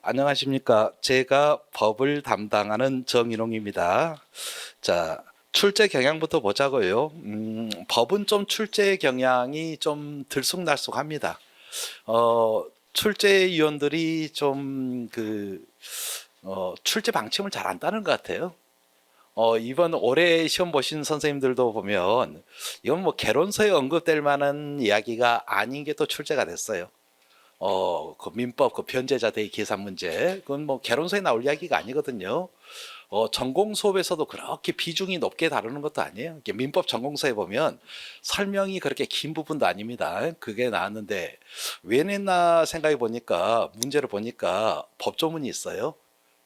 안녕하십니까. 제가 법을 담당하는 정인홍입니다. 자, 출제 경향부터 보자고요. 법은 좀 출제 경향이 좀 들쑥날쑥합니다. 출제위원들이 좀 출제 방침을 잘 안 따는 것 같아요. 이번 올해 시험 보신 선생님들도 보면 이건 뭐 개론서에 언급될 만한 이야기가 아닌 게 또 출제가 됐어요. 그 민법 그 변제자 대의 계산 문제 그건 뭐 개론서에 나올 이야기가 아니거든요. 전공 수업에서도 그렇게 비중이 높게 다루는 것도 아니에요. 이게 민법 전공서에 보면 설명이 그렇게 긴 부분도 아닙니다. 그게 나왔는데 왜 냈나 생각해 보니까 문제를 보니까 법조문이 있어요.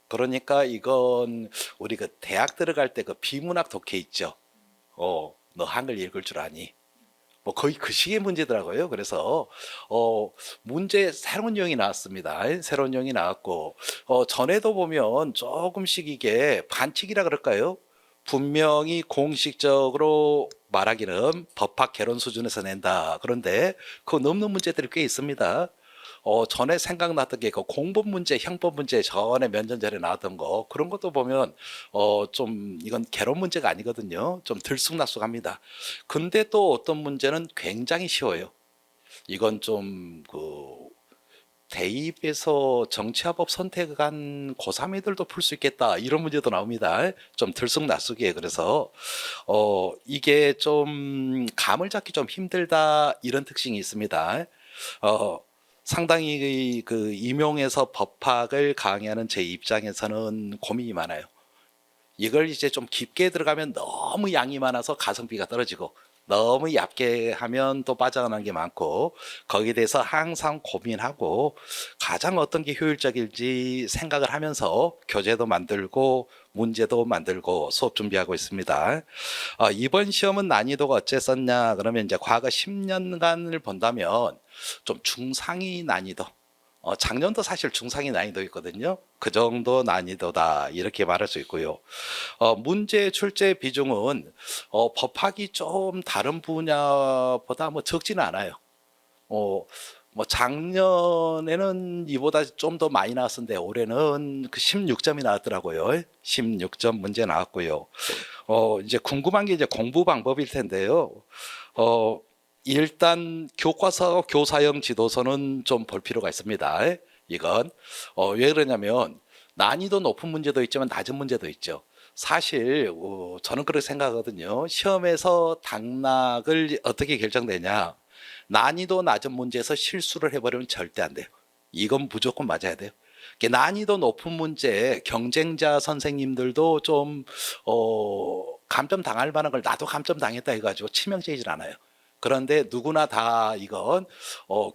그러니까 이건 우리 그 대학 들어갈 때 그 비문학 독해 있죠. 너 한글 읽을 줄 아니? 뭐 거의 그 시기의 문제더라고요. 그래서 문제 새로운 용이 나왔습니다. 새로운 용이 나왔고 전에도 보면 조금씩 이게 반칙이라 그럴까요? 분명히 공식적으로 말하기는 법학 개론 수준에서 낸다. 그런데 그 넘는 문제들이 꽤 있습니다. 전에 생각났던 게 그 공법 문제, 형법 문제 전에 몇 년 전에 나왔던 거 그런 것도 보면 좀 이건 개론 문제가 아니거든요. 좀 들쑥날쑥합니다. 근데 또 어떤 문제는 굉장히 쉬워요. 이건 좀 대입에서 정치화법 선택한 고3 애들도 풀 수 있겠다 이런 문제도 나옵니다. 좀 들쑥날쑥이에요. 그래서 이게 좀 감을 잡기 좀 힘들다 이런 특징이 있습니다. 어, 상당히 그 임용해서 법학을 강의하는 제 입장에서는 고민이 많아요. 이걸 이제 좀 깊게 들어가면 너무 양이 많아서 가성비가 떨어지고 너무 얇게 하면 또 빠져나가는 게 많고 거기에 대해서 항상 고민하고 가장 어떤 게 효율적일지 생각을 하면서 교재도 만들고 문제도 만들고 수업 준비하고 있습니다. 이번 시험은 난이도가 어쨌었냐 그러면 이제 과거 10년간을 본다면 좀 중상위 난이도 작년도 사실 중상위 난이도였거든요. 그 정도 난이도다 이렇게 말할 수 있고요. 문제 출제 비중은 법학이 좀 다른 분야보다 뭐 적지는 않아요. 어, 뭐 작년에는 이보다 좀 더 많이 나왔었는데 올해는 그 16점이 나왔더라고요. 16점 문제 나왔고요. 이제 궁금한 게 이제 공부 방법일 텐데요. 어, 일단 교과서 교사형 지도서는 좀 볼 필요가 있습니다. 이건 왜 그러냐면 난이도 높은 문제도 있지만 낮은 문제도 있죠. 사실 저는 그렇게 생각하거든요. 시험에서 당락을 어떻게 결정되냐. 난이도 낮은 문제에서 실수를 해버리면 절대 안 돼요. 이건 무조건 맞아야 돼요. 난이도 높은 문제 경쟁자 선생님들도 좀 감점 당할 만한 걸 나도 감점 당했다 해가지고 치명적이질 않아요. 그런데 누구나 다 이건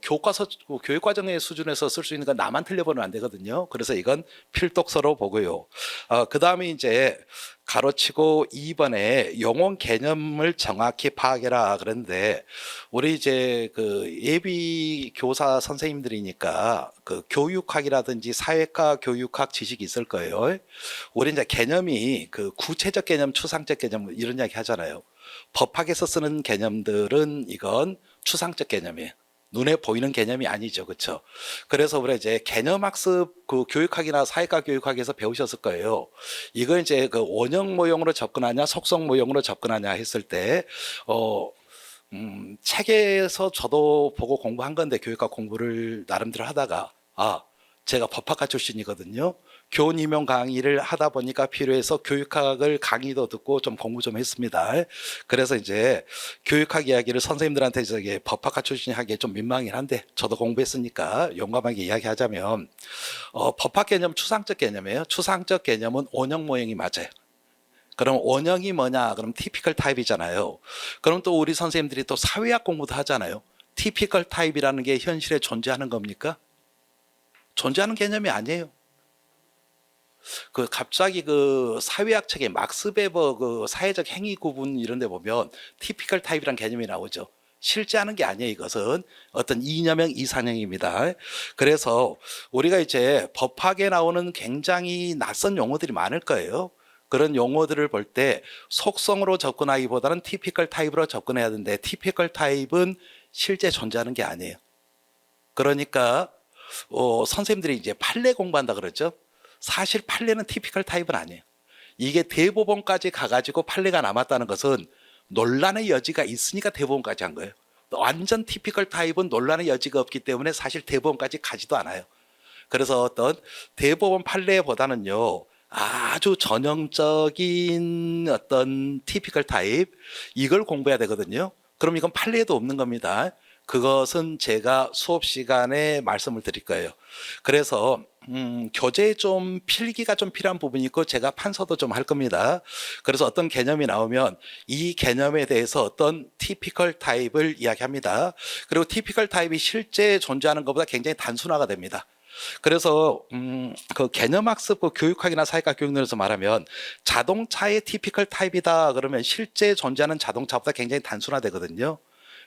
교과서 교육과정의 수준에서 쓸 수 있는 건 나만 틀려보면 안 되거든요. 그래서 이건 필독서로 보고요. 그 다음에 이제 가로치고 2번에 용어 개념을 정확히 파악해라 그런데 우리 이제 그 예비 교사 선생님들이니까 그 교육학이라든지 사회과 교육학 지식이 있을 거예요. 우리 이제 개념이 그 구체적 개념, 추상적 개념 이런 이야기 하잖아요. 법학에서 쓰는 개념들은 이건 추상적 개념이에요. 눈에 보이는 개념이 아니죠. 그렇죠? 그래서 우리 이제 개념 학습 그 교육학이나 사회과 교육학에서 배우셨을 거예요. 이거 이제 그 원형 모형으로 접근하냐, 속성 모형으로 접근하냐 했을 때 책에서 저도 보고 공부한 건데 교육학 공부를 나름대로 하다가 제가 법학과 출신이거든요. 교원 임용 강의를 하다 보니까 필요해서 교육학을 강의도 듣고 좀 공부 좀 했습니다. 그래서 이제 교육학 이야기를 선생님들한테 저기 법학과 출신이 하기에 좀 민망하긴 한데 저도 공부했으니까 용감하게 이야기하자면 법학 개념 추상적 개념이에요. 추상적 개념은 원형 모형이 맞아요. 그럼 원형이 뭐냐? 그럼 티피컬 타입이잖아요. 그럼 또 우리 선생님들이 또 사회학 공부도 하잖아요. 티피컬 타입이라는 게 현실에 존재하는 겁니까? 존재하는 개념이 아니에요. 그 갑자기 그 사회학 책에 막스 베버 그 사회적 행위 구분 이런 데 보면 티피컬 타입이란 개념이 나오죠. 실제하는 게 아니에요. 이것은 어떤 이념형 이상형입니다. 그래서 우리가 이제 법학에 나오는 굉장히 낯선 용어들이 많을 거예요. 그런 용어들을 볼 때 속성으로 접근하기보다는 티피컬 타입으로 접근해야 되는데 티피컬 타입은 실제 존재하는 게 아니에요. 그러니까 선생님들이 이제 판례 공부한다 그러죠. 사실 판례는 티피컬 타입은 아니에요. 이게 대법원까지 가가지고 판례가 남았다는 것은 논란의 여지가 있으니까 대법원까지 한 거예요. 완전 티피컬 타입은 논란의 여지가 없기 때문에 사실 대법원까지 가지도 않아요. 그래서 어떤 대법원 판례보다는요, 아주 전형적인 어떤 티피컬 타입, 이걸 공부해야 되거든요. 그럼 이건 판례에도 없는 겁니다. 그것은 제가 수업 시간에 말씀을 드릴 거예요. 그래서 교재에 좀 필기가 좀 필요한 부분이 있고 제가 판서도 좀 할 겁니다. 그래서 어떤 개념이 나오면 이 개념에 대해서 어떤 티피컬 타입을 이야기합니다. 그리고 티피컬 타입이 실제 존재하는 것보다 굉장히 단순화가 됩니다. 그래서 그 개념학습, 그 교육학이나 사회과 교육론에서 말하면 자동차의 티피컬 타입이다 그러면 실제 존재하는 자동차보다 굉장히 단순화되거든요.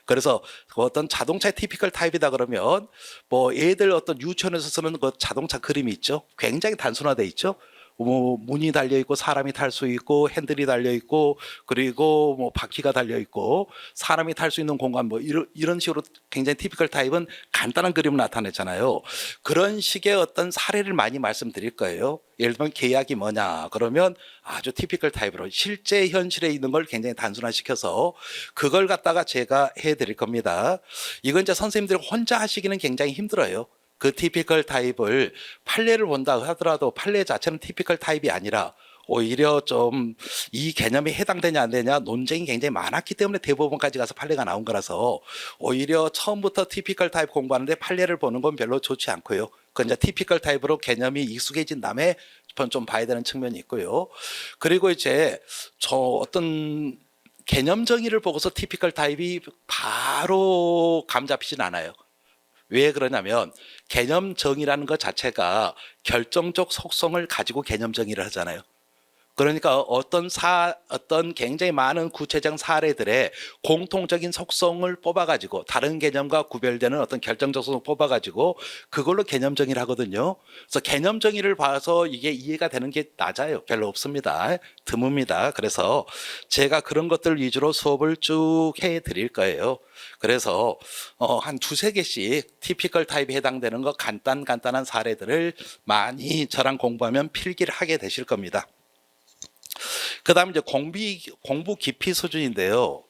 그래서 그 어떤 자동차의 티피컬 타입이다 그러면 뭐 애들 어떤 유치원에서 쓰는 그 자동차 그림이 있죠. 굉장히 단순화돼 있죠. 뭐 문이 달려 있고 사람이 탈 수 있고 핸들이 달려 있고 그리고 뭐 바퀴가 달려 있고 사람이 탈 수 있는 공간 뭐 이런 식으로 굉장히 티피컬 타입은 간단한 그림을 나타내잖아요. 그런 식의 어떤 사례를 많이 말씀드릴 거예요. 예를 들면 계약이 뭐냐 그러면 아주 티피컬 타입으로 실제 현실에 있는 걸 굉장히 단순화시켜서 그걸 갖다가 제가 해드릴 겁니다. 이건 이제 선생님들이 혼자 하시기는 굉장히 힘들어요. 그 티피컬 타입을 판례를 본다 하더라도 판례 자체는 티피컬 타입이 아니라 오히려 좀 이 개념이 해당되냐 안 되냐 논쟁이 굉장히 많았기 때문에 대법원까지 가서 판례가 나온 거라서 오히려 처음부터 티피컬 타입 공부하는데 판례를 보는 건 별로 좋지 않고요. 그건 이제 티피컬 타입으로 개념이 익숙해진 다음에 좀 봐야 되는 측면이 있고요. 그리고 이제 저 어떤 개념 정의를 보고서 티피컬 타입이 바로 감 잡히진 않아요. 왜 그러냐면 개념 정의라는 것 자체가 결정적 속성을 가지고 개념 정의를 하잖아요. 그러니까 어떤 굉장히 많은 구체적 사례들의 공통적인 속성을 뽑아가지고 다른 개념과 구별되는 어떤 결정적 속성을 뽑아가지고 그걸로 개념 정의를 하거든요. 그래서 개념 정의를 봐서 이게 이해가 되는 게 낮아요. 별로 없습니다. 드뭅니다. 그래서 제가 그런 것들 위주로 수업을 쭉 해드릴 거예요. 그래서 한 두세 개씩 티피컬 타입에 해당되는 거 간단한 사례들을 많이 저랑 공부하면 필기를 하게 되실 겁니다. 그 다음에 이제 공부 깊이 수준인데요.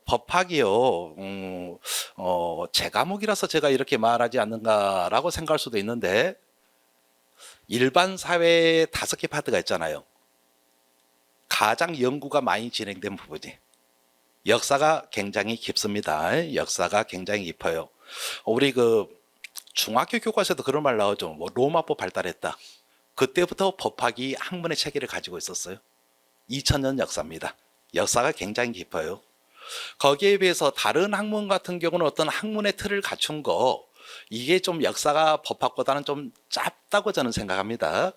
법학이요. 제 과목이라서 제가 이렇게 말하지 않는가라고 생각할 수도 있는데, 일반 사회에 5개 파트가 있잖아요. 가장 연구가 많이 진행된 부분이. 역사가 굉장히 깊습니다. 역사가 굉장히 깊어요. 우리 그 중학교 교과서에도 그런 말 나오죠. 뭐 로마법 발달했다. 그때부터 법학이 학문의 체계를 가지고 있었어요. 2000년 역사입니다. 역사가 굉장히 깊어요. 거기에 비해서 다른 학문 같은 경우는 어떤 학문의 틀을 갖춘 거, 이게 좀 역사가 법학보다는 좀 짧다고 저는 생각합니다.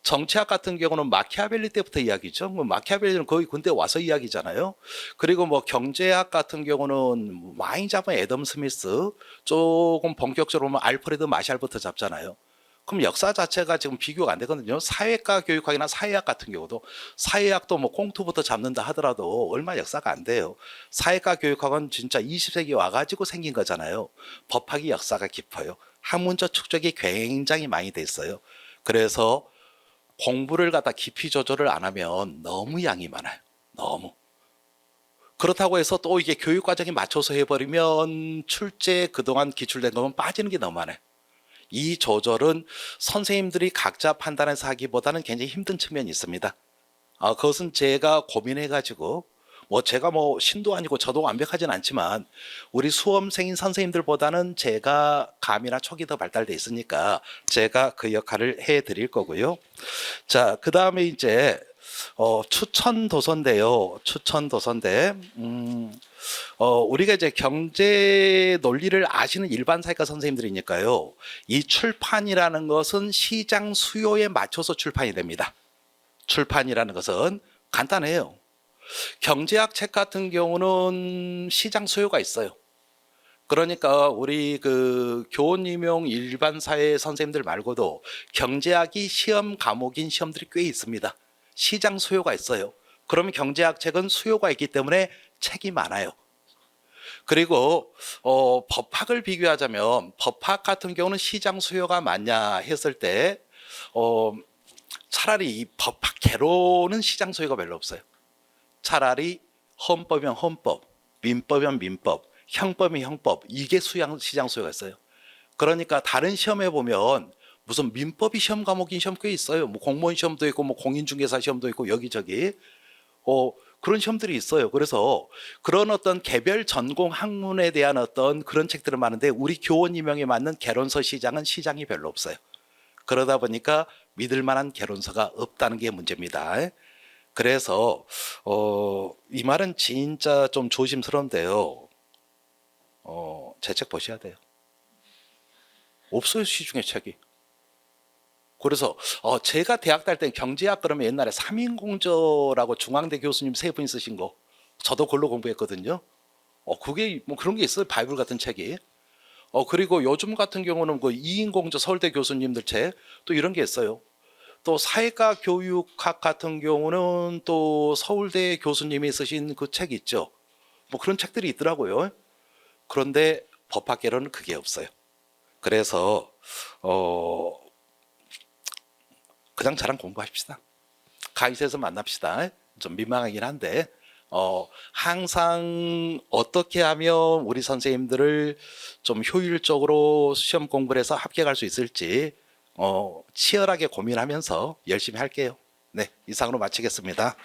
정치학 같은 경우는 마키아벨리 때부터 이야기죠. 뭐 마키아벨리는 거의 군대 와서 이야기잖아요. 그리고 뭐 경제학 같은 경우는 많이 잡은 애덤 스미스, 조금 본격적으로 보면 알프레드 마샬부터 잡잖아요. 그럼 역사 자체가 지금 비교가 안 되거든요. 사회과 교육학이나 사회학 같은 경우도 사회학도 뭐 콩투부터 잡는다 하더라도 얼마 역사가 안 돼요. 사회과 교육학은 진짜 20세기 와가지고 생긴 거잖아요. 법학이 역사가 깊어요. 학문적 축적이 굉장히 많이 돼 있어요. 그래서 공부를 갖다 깊이 조절을 안 하면 너무 양이 많아요. 너무. 그렇다고 해서 또 이게 교육 과정에 맞춰서 해버리면 출제 그동안 기출된 거면 빠지는 게 너무 많아요. 이 조절은 선생님들이 각자 판단해서 하기보다는 굉장히 힘든 측면이 있습니다. 그것은 제가 고민해가지고 제가 신도 아니고 저도 완벽하진 않지만 우리 수험생인 선생님들보다는 제가 감이나 촉이 더 발달돼 있으니까 제가 그 역할을 해드릴 거고요. 자, 그 다음에 이제 추천 도서인데요. 추천 도서인데 우리가 이제 경제 논리를 아시는 일반 사회과 선생님들이니까요. 이 출판이라는 것은 시장 수요에 맞춰서 출판이 됩니다. 출판이라는 것은 간단해요. 경제학 책 같은 경우는 시장 수요가 있어요. 그러니까 우리 그 교원 임용 일반 사회 선생님들 말고도 경제학이 시험 과목인 시험들이 꽤 있습니다. 시장 수요가 있어요. 그러면 경제학 책은 수요가 있기 때문에 책이 많아요. 그리고 법학을 비교하자면 법학 같은 경우는 시장 수요가 많냐 했을 때 차라리 이 법학 개론은 시장 수요가 별로 없어요. 차라리 헌법이면 헌법, 민법이면 민법, 형법이면 형법, 이게 시장 수요가 있어요. 그러니까 다른 시험에 보면 무슨 민법이 시험 과목인 시험 꽤 있어요. 뭐 공무원 시험도 있고 뭐 공인중개사 시험도 있고 여기저기 그런 시험들이 있어요. 그래서 그런 어떤 개별 전공 학문에 대한 어떤 그런 책들은 많은데 우리 교원 임용에 맞는 개론서 시장은 시장이 별로 없어요. 그러다 보니까 믿을 만한 개론서가 없다는 게 문제입니다. 그래서 이 말은 진짜 좀 조심스러운데요. 제 책 보셔야 돼요. 없어요, 시중에 책이. 그래서 제가 대학 다닐 때 경제학 그러면 옛날에 삼인공저라고 중앙대 교수님 세 분이 쓰신 거 저도 그걸로 공부했거든요. 그게 뭐 그런 게 있어요. 바이블 같은 책이. 그리고 요즘 같은 경우는 그 이인공저 서울대 교수님들 책 또 이런 게 있어요. 또 사회과 교육학 같은 경우는 또 서울대 교수님이 쓰신 그 책 있죠. 뭐 그런 책들이 있더라고요. 그런데 법학계로는 그게 없어요. 그래서 그냥 저랑 공부합시다. 가이드에서 만납시다. 좀 민망하긴 한데 항상 어떻게 하면 우리 선생님들을 좀 효율적으로 시험 공부를 해서 합격할 수 있을지 치열하게 고민하면서 열심히 할게요. 네, 이상으로 마치겠습니다.